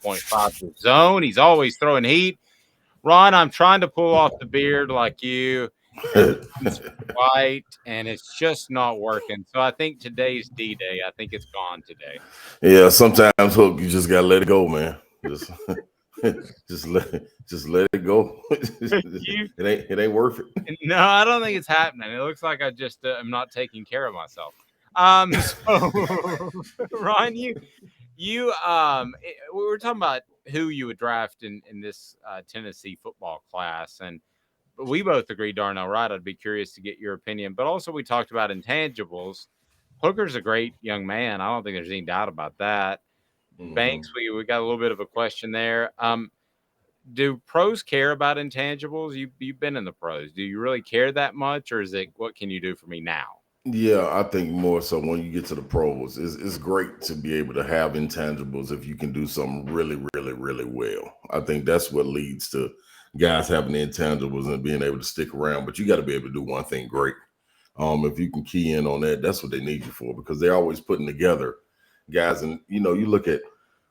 106.5 The Zone. He's always throwing heat. Ron, I'm trying to pull off the beard like you, and it's white, and it's just not working. So I think today's D-Day. I think it's gone today. Yeah, sometimes Hook, you just gotta let it go, man. Just just let it go. You, it ain't worth it. no, I don't think it's happening. It looks like I just am not taking care of myself. So Ron, we were talking about who you would draft in this Tennessee football class, and we both agreed, Darnell Wright. I'd be curious to get your opinion, but also we talked about intangibles. Hooker's a great young man. I don't think there's any doubt about that. Hmm. Banks, we got a little bit of a question there. Do pros care about intangibles? You've been in the pros. Do you really care that much, or is it what can you do for me now? Yeah, I think more so when you get to the pros, it's great to be able to have intangibles if you can do something really, really, really well. I think that's what leads to guys having the intangibles and being able to stick around. But you got to be able to do one thing great. If you can key in on that, that's what they need you for because they're always putting together guys. And you look at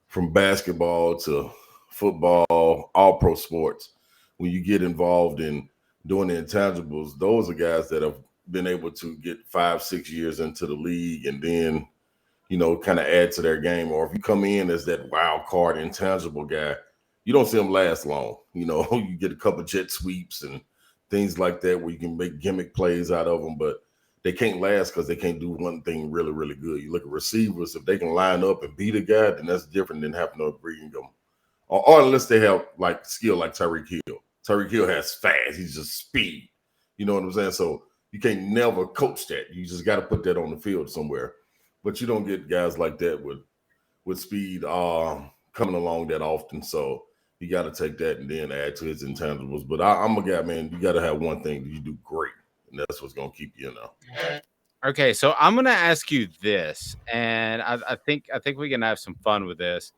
from basketball to football, all pro sports. When you get involved in doing the intangibles, those are guys that have been able to get 5, 6 years into the league and then kind of add to their game. Or if you come in as that wild card intangible guy, you don't see them last long. You get a couple jet sweeps and things like that where you can make gimmick plays out of them, but they can't last because they can't do one thing really, really good. You look at receivers, if they can line up and beat a guy, then that's different than having to bring them. Or unless they have like skill like Tyreek Hill. Tyreek Hill has fast. He's just speed. You know what I'm saying? So you can't never coach that. You just got to put that on the field somewhere. But you don't get guys like that with speed coming along that often. So you got to take that and then add to his intangibles. But I'm a guy, man. You got to have one thing that you do great, and that's what's gonna keep you now. Okay, so I'm going to ask you this, and I think we can have some fun with this.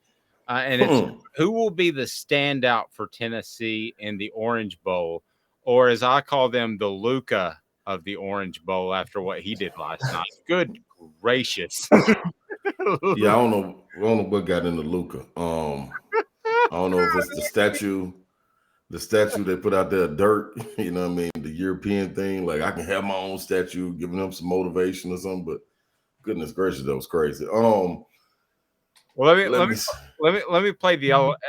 And it's who will be the standout for Tennessee in the Orange Bowl, or as I call them, the Luca of the Orange Bowl after what he did last night. Good gracious! Yeah, I don't know what got into Luca. I don't know if it's the statue they put out there, dirt. You know what I mean? The European thing. Like I can have my own statue, giving them some motivation or something. But goodness gracious, that was crazy. Well, Let me. let me play the element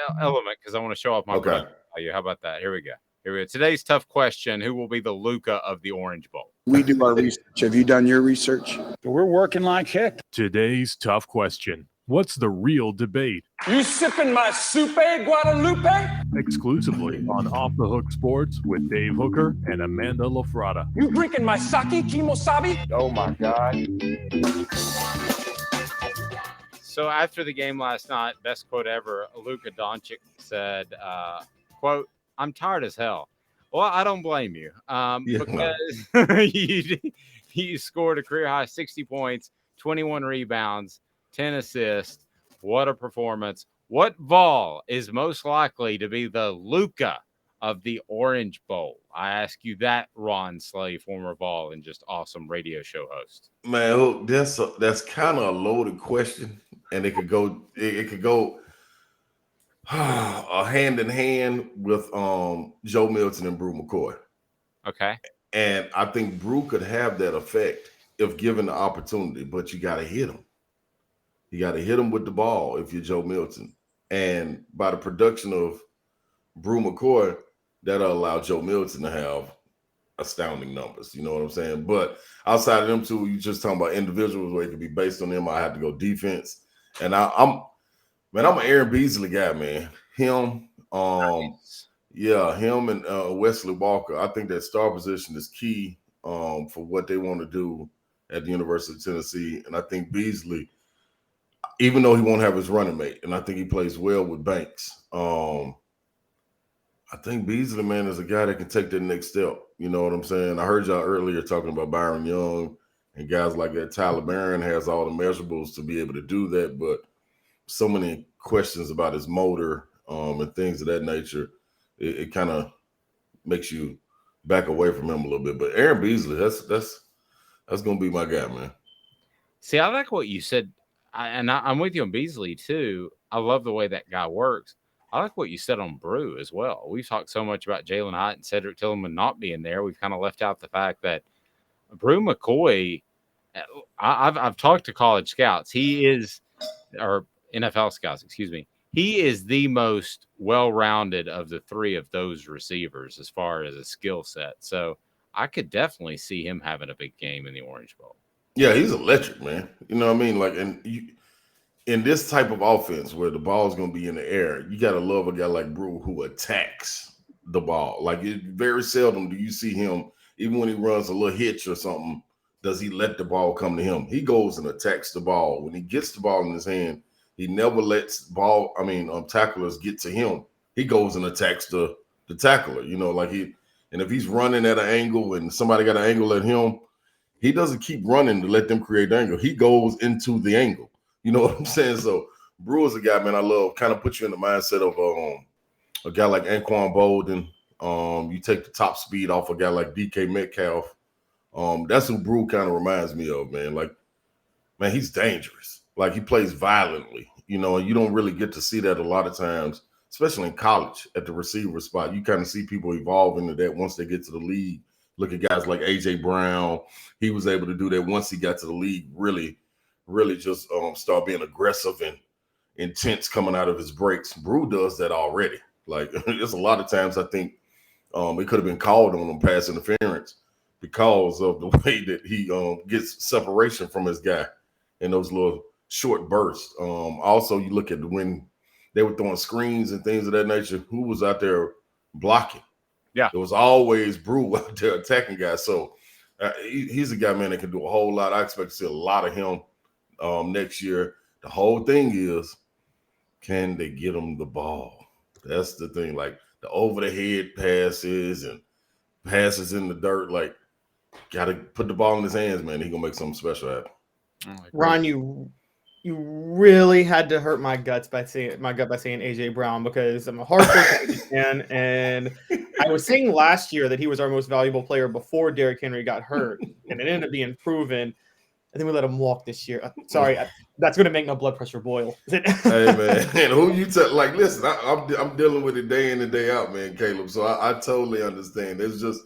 because I want to show off my Okay. production value. How about that? Here we go. Here we go. Today's tough question: who will be the Luca of the Orange Bowl? We do our research. Have you done your research? We're working like heck. Today's tough question. What's the real debate? You sipping my Soupe Guadalupe? Exclusively on Off the Hook Sports with Dave Hooker and Amanda LaFrada. You drinking my sake, Kimosabi? Oh my God. So after the game last night, best quote ever, Luka Doncic said, quote, "I'm tired as hell." Well, I don't blame you because you scored a career-high 60 points, 21 rebounds, 10 assists. What a performance. What Vol is most likely to be the Luka of the Orange Bowl? I ask you that, Ron Slay, former Vol and just awesome radio show host. Man, look, that's kind of a loaded question, and it could go hand in hand with Joe Milton and Brew McCoy. Okay. And I think Brew could have that effect if given the opportunity, but you got to hit him. You got to hit him with the ball if you're Joe Milton. And by the production of Brew McCoy, that'll allow Joe Milton to have astounding numbers. You know what I'm saying? But outside of them two, you just talking about individuals where it could be based on them. I have to go defense. And I'm an Aaron Beasley guy, man. Him, him and Wesley Walker. I think that star position is key for what they want to do at the University of Tennessee. And I think Beasley, even though he won't have his running mate, and I think he plays well with Banks. I think Beasley, man, is a guy that can take that next step. You know what I'm saying? I heard y'all earlier talking about Byron Young and guys like that. Tyler Barron has all the measurables to be able to do that, but so many questions about his motor and things of that nature. It kind of makes you back away from him a little bit. But Aaron Beasley, that's gonna be my guy, man. See, I like what you said, I'm with you on Beasley too. I love the way that guy works. I like what you said on Brew as well. We've talked so much about Jalen Hyatt and Cedric Tillman not being there. We've kind of left out the fact that Brew McCoy, I've talked to college scouts. He is, or NFL scouts, excuse me. He is the most well-rounded of the three of those receivers as far as a skill set. So I could definitely see him having a big game in the Orange Bowl. Yeah, he's electric, man. You know what I mean? Like, and in this type of offense where the ball is going to be in the air, you got to love a guy like Brew who attacks the ball. Like, very seldom do you see him, even when he runs a little hitch or something, does he let the ball come to him. He goes and attacks the ball. When he gets the ball in his hand, he never lets tacklers get to him. He goes and attacks the tackler. You know, and if he's running at an angle and somebody got an angle at him, he doesn't keep running to let them create the angle. He goes into the angle. You know what I'm saying? So Brew is a guy, man, I love. Kind of put you in the mindset of a guy like Anquan Bolden. You take the top speed off a guy like DK Metcalf. That's who Brew kind of reminds me of, man. Like, man, he's dangerous. Like, he plays violently, you know, and you don't really get to see that a lot of times, especially in college at the receiver spot. You kind of see people evolve into that once they get to the league. Look at guys like A.J. Brown. He was able to do that once he got to the league, really just start being aggressive and intense coming out of his breaks. Brew does that already. Like, there's a lot of times I think it could have been called on him pass interference because of the way that he gets separation from his guy in those little short bursts. Also, you look at when they were throwing screens and things of that nature, who was out there blocking? Yeah. There was always Brew out there attacking guys. So he's a guy, man, that can do a whole lot. I expect to see a lot of him next year. The whole thing is, can they get him the ball? That's the thing. Like, the over-the-head passes and passes in the dirt, like, got to put the ball in his hands, man. He's going to make something special happen. Ron, you really had to hurt my gut by saying AJ Brown, because I'm a hardcore fan, and I was saying last year that he was our most valuable player before Derrick Henry got hurt, and it ended up being proven. And then we let him walk this year. Sorry, that's going to make my blood pressure boil. Hey man, who you like? Listen, I'm dealing with it day in and day out, man, Caleb. So I totally understand. It's just,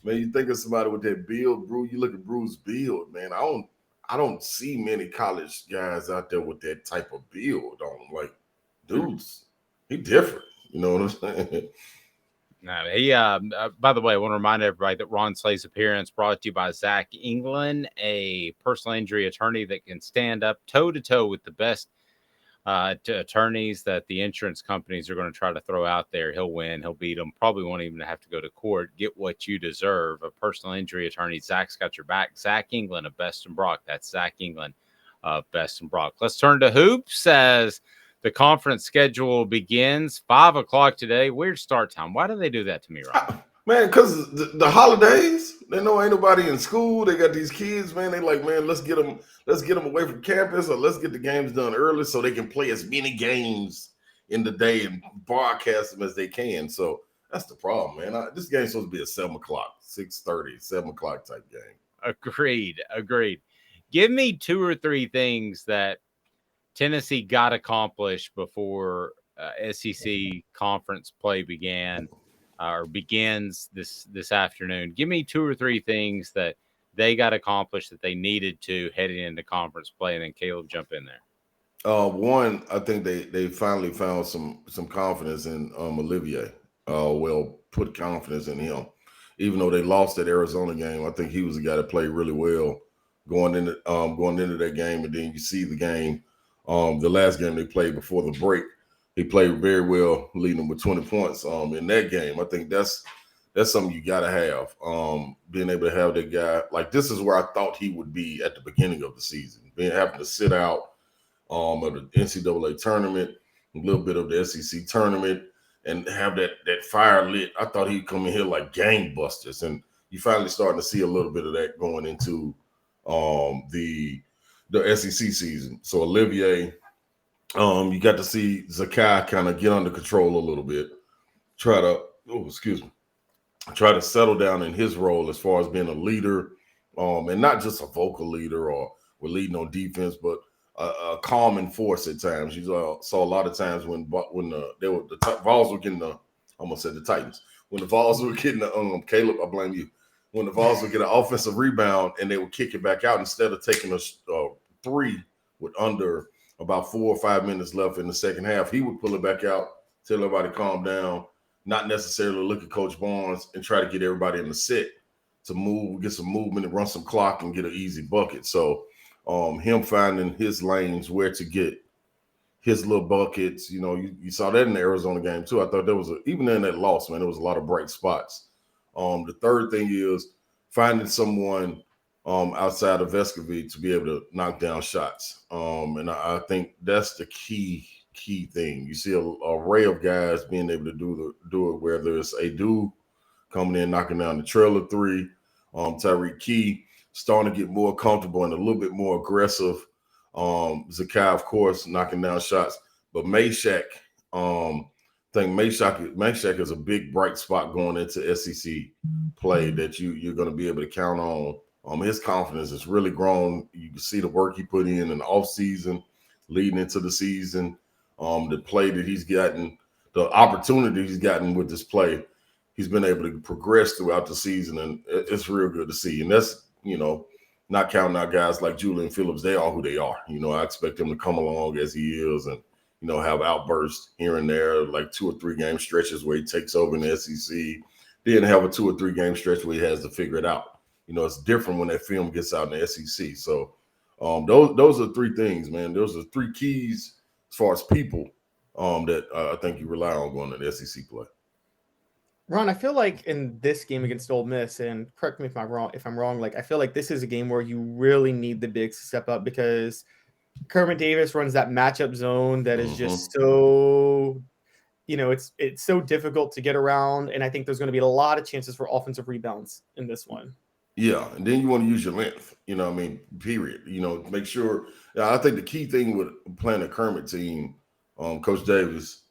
man, you think of somebody with that build, Brew. You look at Brew's build, man. I don't see many college guys out there with that type of build on them. Like, dudes, he different. You know what I'm saying? No, he. By the way, I want to remind everybody that Ron Slay's appearance brought to you by Zach England, a personal injury attorney that can stand up toe to toe with the best attorneys that the insurance companies are going to try to throw out there. He'll win. He'll beat them. Probably won't even have to go to court. Get what you deserve. A personal injury attorney. Zach's got your back. Zach England of Best and Brock. That's Zach England of Best and Brock. Let's turn to hoops as the conference schedule begins. 5 o'clock today. Weird start time. Why do they do that to me, Rob? Man, because the holidays, they know ain't nobody in school. They got these kids, man. They like, man, let's get them away from campus, or let's get the games done early so they can play as many games in the day and broadcast them as they can. So that's the problem, man. This game's supposed to be at 7 o'clock, 6:30, 7 o'clock type game. Agreed. Give me 2 or 3 things that Tennessee got accomplished before SEC conference play begins this afternoon. Give me 2 or 3 things that they got accomplished that they needed to heading into conference play, and then Caleb jump in there. One, I think they finally found some confidence in Olivier. Put confidence in him. Even though they lost that Arizona game, I think he was a guy that played really well going into that game. And then you see the game, the last game they played before the break. He played very well, leading them with 20 points in that game. I think that's something you got to have, being able to have that guy. Like, this is where I thought he would be at the beginning of the season, having to sit out of the NCAA tournament, a little bit of the SEC tournament, and have that fire lit. I thought he'd come in here like gangbusters, and you finally starting to see a little bit of that going into the SEC season. So Olivier, you got to see Zakai kind of get under control a little bit, try to settle down in his role as far as being a leader, and not just a vocal leader or we're leading on defense, but a calming force at times. You saw a lot of times when the Vols were getting the, almost said the Titans, when the Vols were getting the Caleb, I blame you. When the Vols would get an offensive rebound and they would kick it back out instead of taking a three with under about 4 or 5 minutes left in the second half, he would pull it back out, tell everybody calm down, not necessarily look at Coach Barnes and try to get everybody in the set to move, get some movement and run some clock and get an easy bucket. So him finding his lanes where to get his little buckets, you saw that in the Arizona game too. I thought there was even in that loss, man, there was a lot of bright spots. The third thing is finding someone outside of Vescovi to be able to knock down shots. And I think that's the key thing. You see an array of guys being able to do it, whether it's Adu coming in, knocking down the trailer three, Tyreek Key starting to get more comfortable and a little bit more aggressive. Zakai, of course, knocking down shots. But Meshack, I think Meshack is a big bright spot going into SEC play that you're going to be able to count on. His confidence has really grown. You can see the work he put in the offseason, leading into the season, the play that he's gotten, the opportunity he's gotten with this play. He's been able to progress throughout the season, and it's real good to see. And that's, not counting out guys like Julian Phillips. They are who they are. I expect him to come along as he is and, have outbursts here and there, like 2 or 3 game stretches where he takes over in the SEC, then have a 2 or 3 game stretch where he has to figure it out. It's different when that film gets out in the SEC. So those are 3 things, man. Those are 3 keys as far as people that I think you rely on going to the SEC play. Ron, I feel like in this game against Ole Miss, and correct me if I'm wrong, like I feel like this is a game where you really need the bigs to step up because Kermit Davis runs that matchup zone that is just so, it's so difficult to get around, and I think there's going to be a lot of chances for offensive rebounds in this one. Yeah, and then you want to use your length, period. Make sure. I think the key thing with playing a Kermit team, Coach Davis,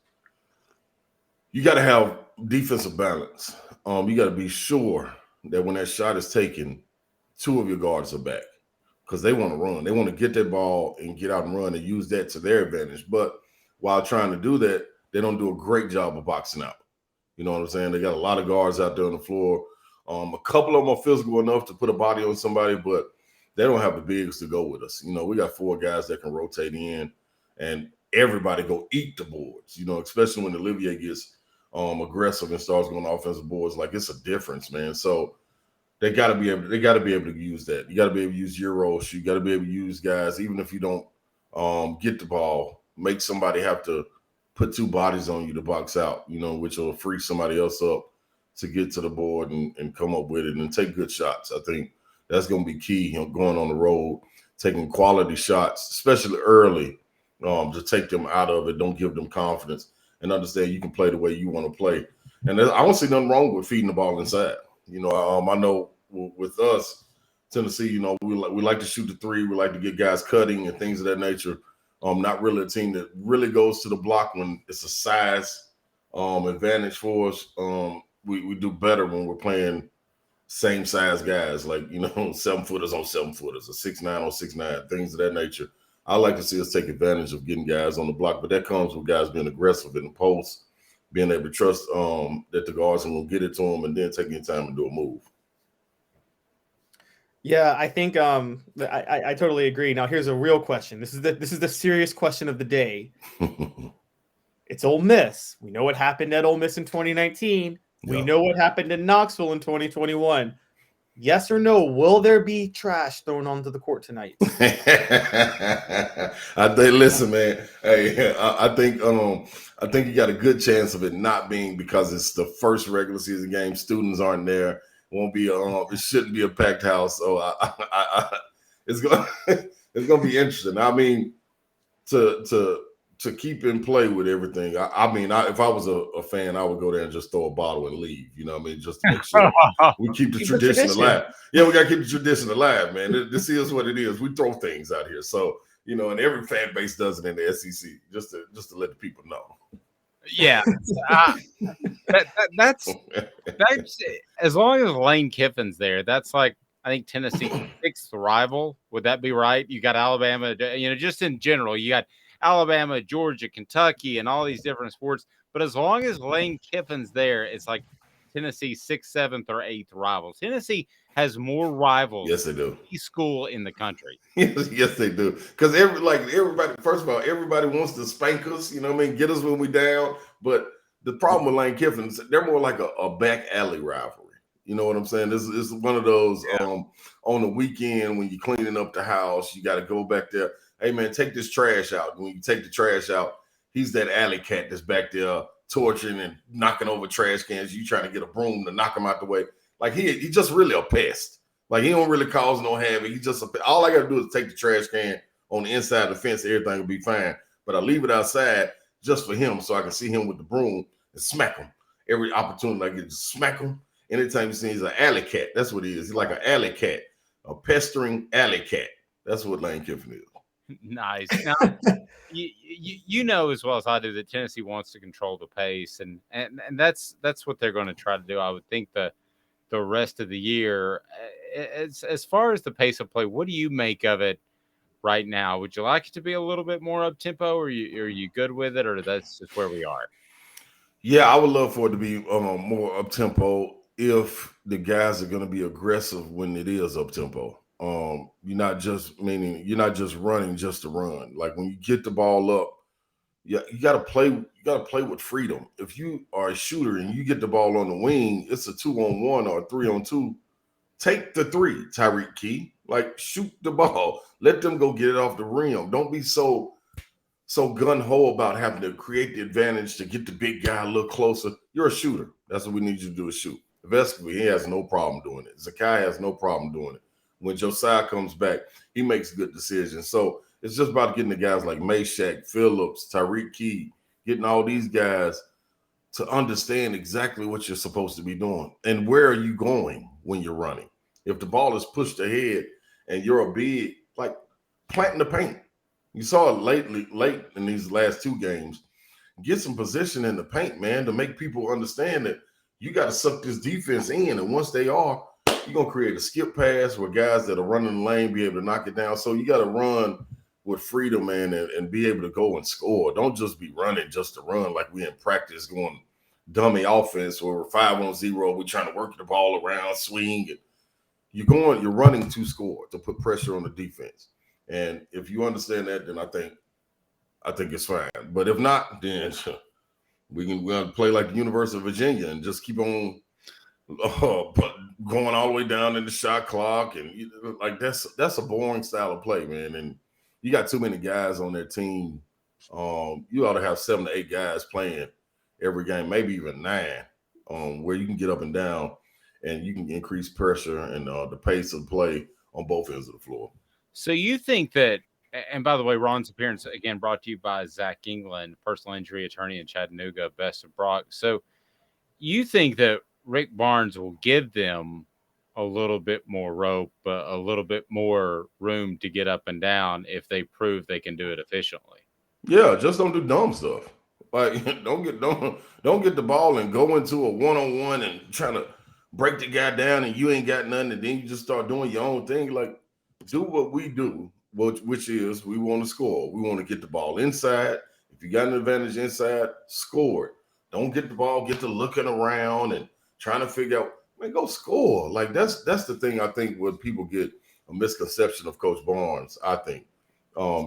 you got to have defensive balance. You got to be sure that when that shot is taken, 2 of your guards are back because they want to run. They want to get that ball and get out and run and use that to their advantage. But while trying to do that, they don't do a great job of boxing out. You know what I'm saying? They got a lot of guards out there on the floor. A couple of them are physical enough to put a body on somebody, but they don't have the bigs to go with us. We got 4 guys that can rotate in and everybody go eat the boards, especially when Olivier gets aggressive and starts going offensive boards. Like, it's a difference, man. So they got to be able to use that. You got to be able to use Euros. You got to be able to use guys, even if you don't get the ball, make somebody have to put 2 bodies on you to box out, which will free somebody else up to get to the board and come up with it and take good shots. I think that's going to be key, going on the road, taking quality shots, especially early, to take them out of it. Don't give them confidence. And understand you can play the way you want to play. And I don't see nothing wrong with feeding the ball inside. I know with us, Tennessee, we like to shoot the 3. We like to get guys cutting and things of that nature. Not really a team that really goes to the block when it's a size advantage for us. We do better when we're playing same size guys, like, 7-footers on 7-footers, or 6'9" on 6'9", things of that nature. I like to see us take advantage of getting guys on the block, but that comes with guys being aggressive in the post, being able to trust that the guards are going to get it to them, and then taking time to do a move. Yeah, I think I totally agree. Now, here's a real question. This is the serious question of the day. It's Ole Miss. We know what happened at Ole Miss in 2019. We know what happened in Knoxville in 2021. Yes or no, will there be trash thrown onto the court tonight? I think, listen, man. Hey, I think you got a good chance of it not being, because it's the first regular season game. Students aren't there. Won't be. It shouldn't be a packed house. So it's gonna be interesting. I mean, to keep in play with everything. If I was a fan, I would go there and just throw a bottle and leave. Just to make sure we keep the tradition alive. Yeah, we got to keep the tradition alive, man. This is what it is. We throw things out here. So, and every fan base does it in the SEC, just to let the people know. Yeah. That's as long as Lane Kiffin's there, that's like I think Tennessee's sixth rival. Would that be right? You got Alabama, just in general, you got Alabama, Georgia, Kentucky, and all these different sports. But as long as Lane Kiffin's there, it's like Tennessee's sixth, seventh, or eighth rivals. Tennessee has more rivals Yes, they do. than any school in the country. Yes, they do. Because everybody, first of all, everybody wants to spank us, you know what I mean? Get us when we down. But the problem with Lane Kiffin, they're more like a back alley rivalry. You know what I'm saying? This is one of those on the weekend when you're cleaning up the house, you got to go back there. Hey, man, take this trash out. When you take the trash out, he's that alley cat that's back there torching and knocking over trash cans. You trying to get a broom to knock him out the way. Like he just really a pest. Like he don't really cause no havoc. He just all I got to do is take the trash can on the inside of the fence. Everything will be fine. But I leave it outside just for him so I can see him with the broom and smack him. Every opportunity I get to smack him. Anytime you see he's an alley cat. That's what he is. He's like an alley cat, a pestering alley cat. That's what Lane Kiffin is. Nice. Now, you know as well as I do that Tennessee wants to control the pace, and that's what they're going to try to do. I would think the rest of the year. As far as the pace of play, what do you make of it right now? Would you like it to be a little bit more up tempo, or are you good with it, or that's just where we are? Yeah, I would love for it to be more up tempo if the guys are going to be aggressive when it is up tempo. You're not just running just to run. Like when you get the ball up, you got to play. You got to play with freedom. If you are a shooter and you get the ball on the wing, it's a 2-on-1 or a 3-on-2. Take the three, Tyreek Key. Like shoot the ball. Let them go get it off the rim. Don't be so gun-ho about having to create the advantage to get the big guy a little closer. You're a shooter. That's what we need you to do is shoot. Vescovi, he has no problem doing it. Zakai has no problem doing it. When Josiah comes back, he makes good decisions. So it's just about getting the guys like Meshack, Phillips, Tyreek Key, getting all these guys to understand exactly what you're supposed to be doing and where are you going when you're running. If the ball is pushed ahead and you're a big, like planting the paint. You saw it late in these last two games. Get some position in the paint, man, to make people understand that you got to suck this defense in. And once they are, you're going to create a skip pass where guys that are running the lane be able to knock it down. So you got to run with freedom, man, and be able to go and score. Don't just be running just to run like we in practice going dummy offense where we're 5-on-0. We're trying to work the ball around, swing. And you're running to score, to put pressure on the defense. And if you understand that, then I think it's fine. But if not, then we're going to play like the University of Virginia and just keep on going all the way down in the shot clock. And like that's a boring style of play, man. And you got too many guys on their team. You ought to have 7 to 8 guys playing every game, maybe even 9, where you can get up and down and you can increase pressure and the pace of play on both ends of the floor. So you think that, and by the way, Ron's appearance, again, brought to you by Zach England, personal injury attorney in Chattanooga, best of Brock. So you think that Rick Barnes will give them a little bit more rope, a little bit more room to get up and down if they prove they can do it efficiently? Yeah, just don't do dumb stuff. Like don't get the ball and go into a one-on-one and trying to break the guy down and you ain't got nothing and then you just start doing your own thing. Like do what we do, which is we want to score. We want to get the ball inside. If you got an advantage inside, score it. Don't get the ball, get to looking around and trying to figure out, man, go score. Like that's the thing I think where people get a misconception of Coach Barnes, I think,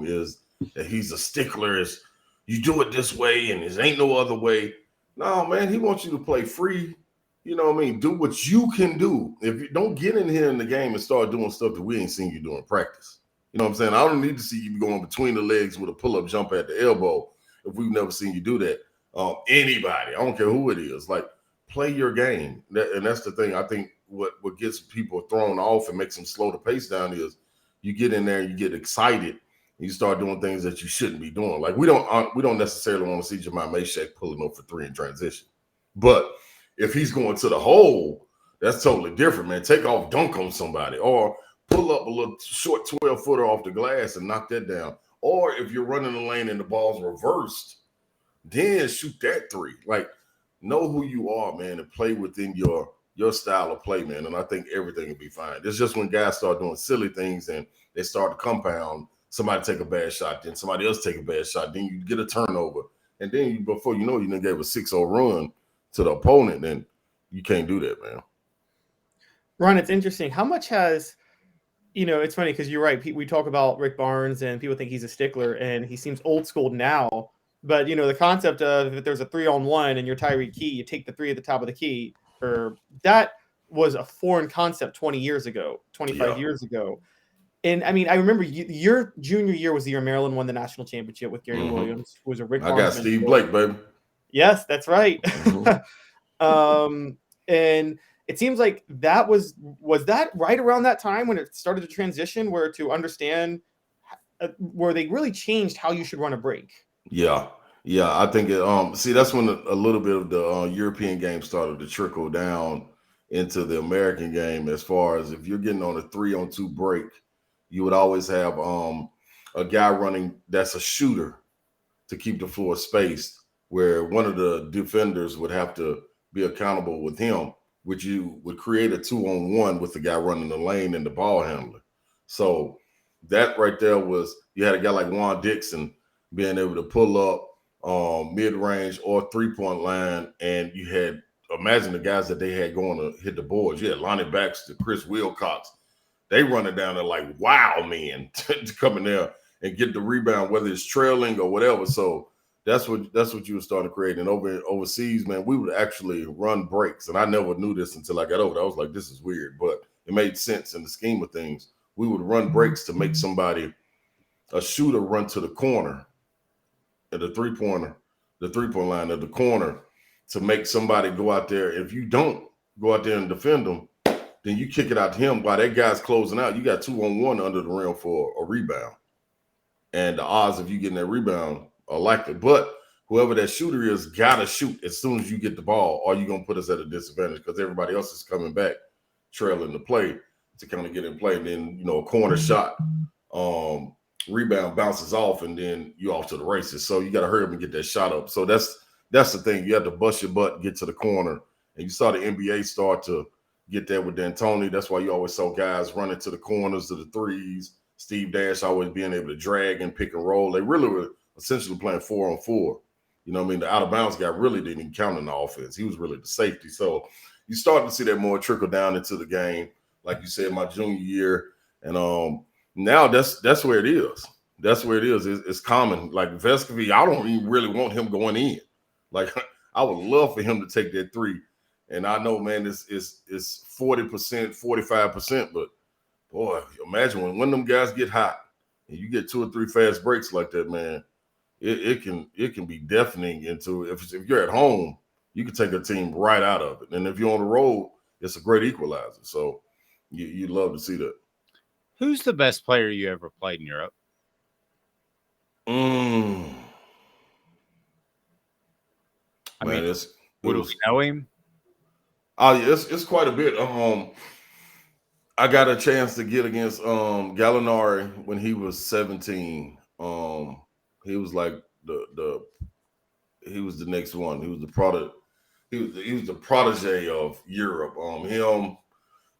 is that he's a stickler, is you do it this way and there ain't no other way. No, man, he wants you to play free. You know what I mean? Do what you can do. If you don't get in here in the game and start doing stuff that we ain't seen you do in practice. You know what I'm saying? I don't need to see you going between the legs with a pull-up jump at the elbow if we've never seen you do that. Anybody, I don't care who it is, like play your game. And that's the thing. I think what gets people thrown off and makes them slow the pace down is you get in there and you get excited and you start doing things that you shouldn't be doing. Like we don't necessarily want to see Jemai Meshack pulling up for 3 in transition. But if he's going to the hole, that's totally different, man. Take off, dunk on somebody, or pull up a little short 12-footer off the glass and knock that down. Or if you're running the lane and the ball's reversed, then shoot that 3. Like, know who you are, man, and play within your your style of play, man, and I think everything will be fine. It's just when guys start doing silly things and they start to compound, somebody take a bad shot, then somebody else take a bad shot, then you get a turnover, and then before you know it, you done gave a 6-0 run to the opponent, then you can't do that, man. Ron, it's interesting. How much has, it's funny because you're right. We talk about Rick Barnes and people think he's a stickler and he seems old school now. But, the concept of if there's a 3-on-1 and you're Tyreek Key, you take the 3 at the top of the key, or that was a foreign concept 20 years ago, 25 years ago. And I mean, I remember your junior year was the year Maryland won the national championship with Gary Williams, who was a Rick Barnes. I got Steve Blake, baby. Yes, that's right. And it seems like that was that right around that time when it started to transition, where to understand where they really changed how you should run a break. Yeah, I think it. See, that's when a little bit of the European game started to trickle down into the American game. As far as if you're getting on a 3-on-2 break, you would always have a guy running that's a shooter to keep the floor spaced, where one of the defenders would have to be accountable with him, which you would create a 2-on-1 with the guy running the lane and the ball handler. So that right there was, you had a guy like Juan Dixon being able to pull up mid-range or 3-point line, and you had, imagine the guys that they had going to hit the boards. You had Lonnie Baxter, Chris Wilcox. They run it down there like wow men to come in there and get the rebound, whether it's trailing or whatever. So that's what you were starting to create. And overseas, man, we would actually run breaks. And I never knew this until I got over there. I was like, this is weird, but it made sense in the scheme of things. We would run breaks to make a shooter run to the corner at the three-point line at the corner to make somebody go out there. If you don't go out there and defend them, then you kick it out to him while that guy's closing out. You got 2-on-1 under the rim for a rebound. And the odds of you getting that rebound are likely. But whoever that shooter is got to shoot as soon as you get the ball, or you're going to put us at a disadvantage because everybody else is coming back, trailing the play to kind of get in play. And then, a corner shot, rebound bounces off, and then you off to the races. So you got to hurry up and get that shot up. So that's the thing. You have to bust your butt, get to the corner. And you saw the NBA start to get that with D'Antoni. That's why you always saw guys running to the corners of the threes. Steve Nash always being able to drag and pick and roll. They really were essentially playing 4-on-4. You know what I mean? The out of bounds guy really didn't even count in the offense. He was really the safety. So you start to see that more trickle down into the game. Like you said, my junior year. And now that's where it is. That's where it is. It's common. Like Vescovy, I don't even really want him going in. Like I would love for him to take that 3. And I know, man, it's 40%, 45%. But boy, imagine when one of them guys get hot and you get 2 or 3 fast breaks like that, man, it can be deafening into if you're at home, you can take a team right out of it. And if you're on the road, it's a great equalizer. So you'd love to see that. Who's the best player you ever played in Europe? I mean, would we know him? Oh, yeah, it's quite a bit. I got a chance to get against Gallinari when he was 17. He was like he was the next one. He was the product. He was the protege of Europe. Him,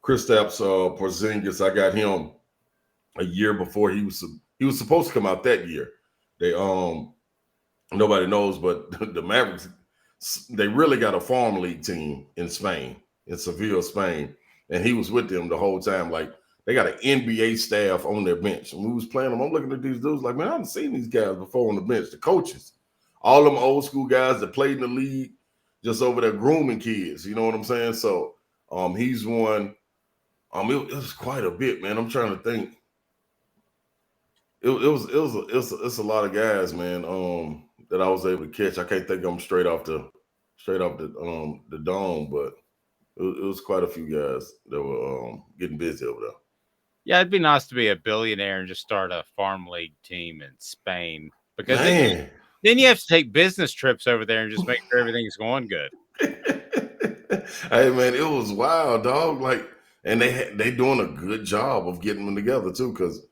Kristaps Porzingis. I got him a year before he was supposed to come out that year. They nobody knows, but the Mavericks, they really got a farm league team in Spain, in Seville, Spain, and he was with them the whole time. Like they got an NBA staff on their bench, and we was playing them. I'm looking at these dudes like, man, I haven't seen these guys before on the bench. The coaches, all them old school guys that played in the league, just over there grooming kids. You know what I'm saying? So he's one. It was quite a bit, man. I'm trying to think. It's a lot of guys, man. That I was able to catch. I can't think of them straight off the dome, but it was quite a few guys that were getting busy over there. Yeah, it'd be nice to be a billionaire and just start a farm league team in Spain, because then you have to take business trips over there and just make sure everything's going good. Hey, man, it was wild, dog. Like, and they doing a good job of getting them together too, because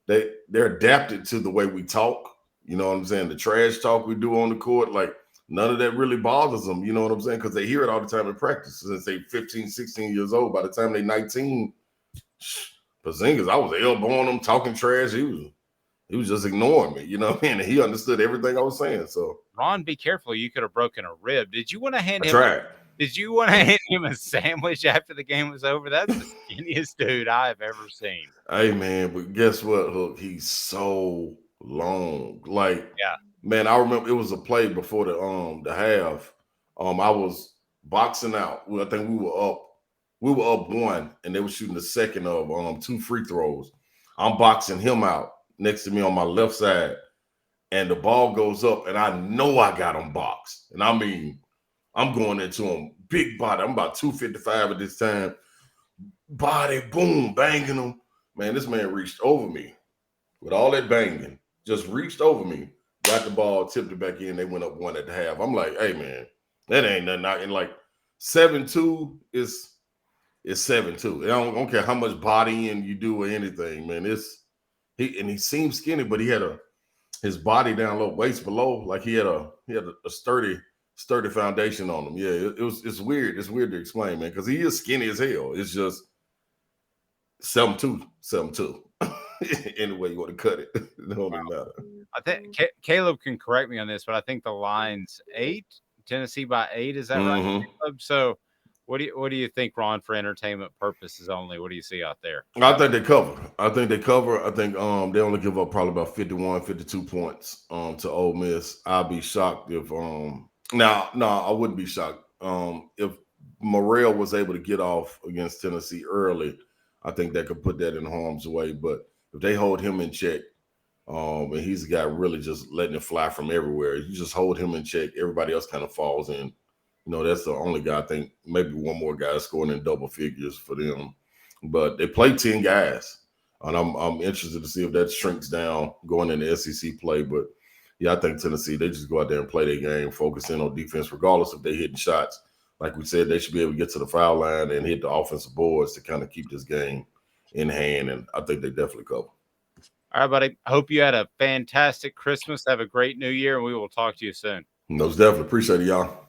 they're adapted to the way we talk. You know what I'm saying? The trash talk we do on the court, like none of that really bothers them. You know what I'm saying? Because they hear it all the time in practice. Since they 15, 16 years old, by the time they 19, Porzingis, I was elbowing him, talking trash. He was just ignoring me. You know what I mean? And he understood everything I was saying. So Ron, be careful. You could have broken a rib. Did you want to hand him? tried. Did you want to hand him a sandwich after the game was over? That's the skinniest dude I have ever seen. Hey man, but guess what, Hook? He's so long. Like, Yeah. man, I remember it was a play before the half. I was boxing out. I think we were up 1, and they were shooting the second of 2 free throws. I'm boxing him out next to me on my left side, and the ball goes up, and I know I got him boxed. And I mean, I'm going into him, big body. I'm about 255 at this time. Body, boom, banging him. Man, this man reached over me with all that banging, just reached over me, got the ball, tipped it back in. They went up 1 at the half. I'm like, hey, man, that ain't nothing. And like 7-2 is 7-2. I don't care how much bodying you do or anything, man. He seemed skinny, but he had his body down low, waist below, like he had a sturdy foundation on him. Yeah, it's weird. It's weird to explain, man, because he is skinny as hell. It's just 7-2. Any way you want to cut it. It don't even matter. I think Caleb can correct me on this, but I think the line's 8, Tennessee by 8. Is that right, Caleb? So what do you think, Ron, for entertainment purposes only? What do you see out there? I think they cover. I think they only give up probably about 51, 52 points to Ole Miss. I'll be shocked if I wouldn't be shocked. If Morrell was able to get off against Tennessee early, I think that could put that in harm's way. But if they hold him in check, and he's a guy really just letting it fly from everywhere, you just hold him in check, everybody else kind of falls in. You know, that's the only guy. I think maybe one more guy scoring in double figures for them. But they play 10 guys. And I'm interested to see if that shrinks down going into SEC play. But yeah, I think Tennessee, they just go out there and play their game, focus in on defense, regardless if they're hitting shots. Like we said, they should be able to get to the foul line and hit the offensive boards to kind of keep this game in hand. And I think they definitely cover. All right, buddy. I hope you had a fantastic Christmas. Have a great New Year, and we will talk to you soon. Most definitely. Appreciate it, y'all.